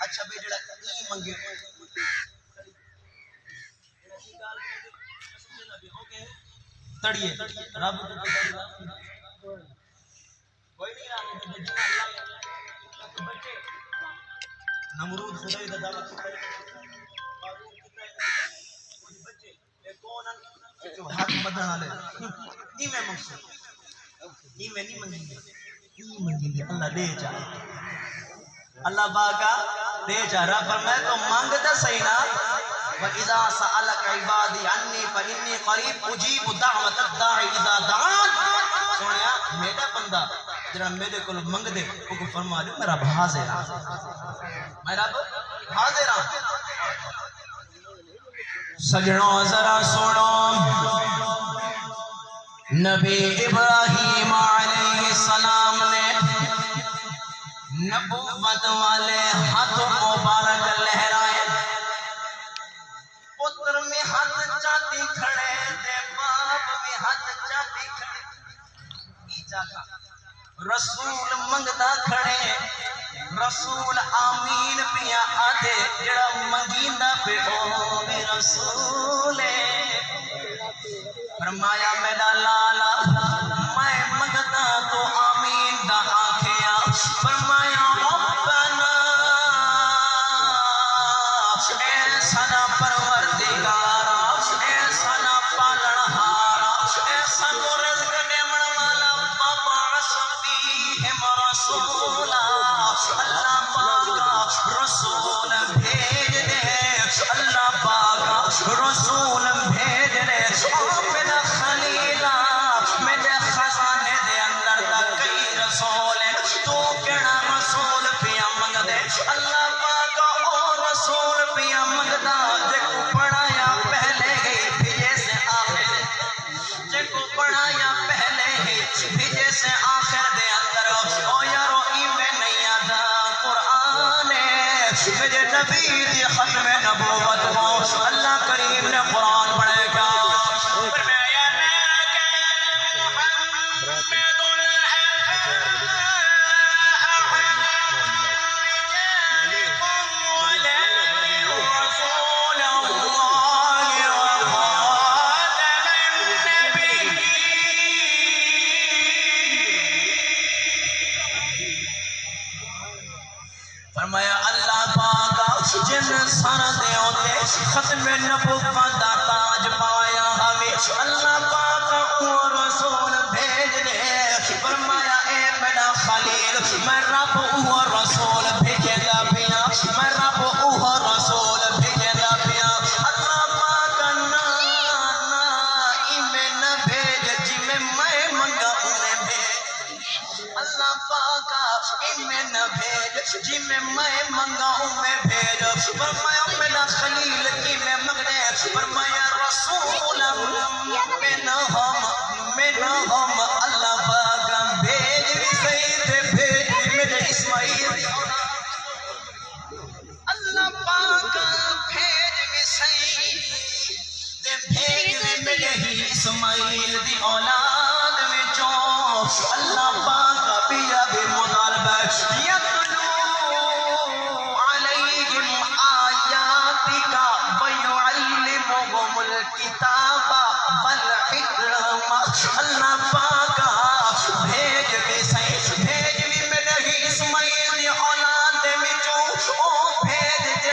اچھا بے جڑا ای منگے تڑیے رب کوئی نہیں نمرود خدا دا دعوت بچے کون جو ہاتھ بدن والے ای میں مقصود ای میں نہیں منگی اللہ دے جا اللہ باقا دے جا رہا فرمائے تو مانگتا صحیح نا وَإِذَا سَأَلَكَ عِبَادِي عَنِّي فَإِنِّي قَرِيبٌ أُجِيبُ دَعْوَةَ الدَّاعِ إِذَا دَعَانِ سنیا میرا بندہ جرا میرے کو منگ دے وہ کو فرما دے میرا حاضر ہاں میرا حاضر ہاں سجنوں ذرا سنو نبی ابراہیم علیہ السلام نے نبوت والے ہاتھ مبارک لہرائے پتر میں ہاتھ چاہتی کھڑے دے باپ میں ہاتھ چاہتی کھڑے رسول منگتا کھڑے رسول آمین پیا آدھے جڑا منگیندہ پہ او بھی رسول فرمایا میرا لالا میں منگتا تو آمین دا آنکھیا فرمایا ربنا ایسا نہ پروردگارا ایسا نہ پالنہارا ایسا نہ رزق دیون والا بابا فیہم رسولا اللہ پاکا رسول بھیج دے اللہ پاکا رسول بھیج دے میرا خلیلہ میرے خزانے دے اندر دا کئی رسول تو کہنا رسول پیا منگ دے اللہ پاکا او رسول پیا منگ دا جے کو پڑھایا پہلے گئی بھیجے سے آخر جے کو پڑھایا پہلے گئی بھیجے سے آخر دے اندر او یارو میں نہیں آدھا قرآن میرے نبی دی ختم نبوت کو اللہ کریم نے قرآن پڑھے گا فرمایا اللہ پاکا جن سر دے ہوتے ختم نبوت دا تاج پایا ہمیں اللہ پاکا او رسول بھیج دے فرمایا اے میرا خلیل میں رب او رسول بھیجے گا پیا میں رب او رسول بھیجے گا پیا اللہ پاکا نا میں نہ بھیج جی میں منگا انہیں بھیج اللہ پاکا میں نہ بھیج جی میں منگاؤں میں بھیج فرمایا میرا خلیل کی میں مگنے فرمایا رسول میں نہ ہم اللہ پاکا بھیج بھی صحیح تھے بھیج بھی میرے اسماعیل اللہ پاکا بھیج بھی صحیح تھے بھیج بھی میرے ہی اسماعیل دی اولاد میں جو اللہ پاکا بیا بھی مطالبہ یتلو علیہم آیاتک ویعلمہم الکتاب والحکمہ اللہ پاکا بھیج بھی صحیح بھیج بھی میرے ہی اسماعیل دی اولاد میں جو او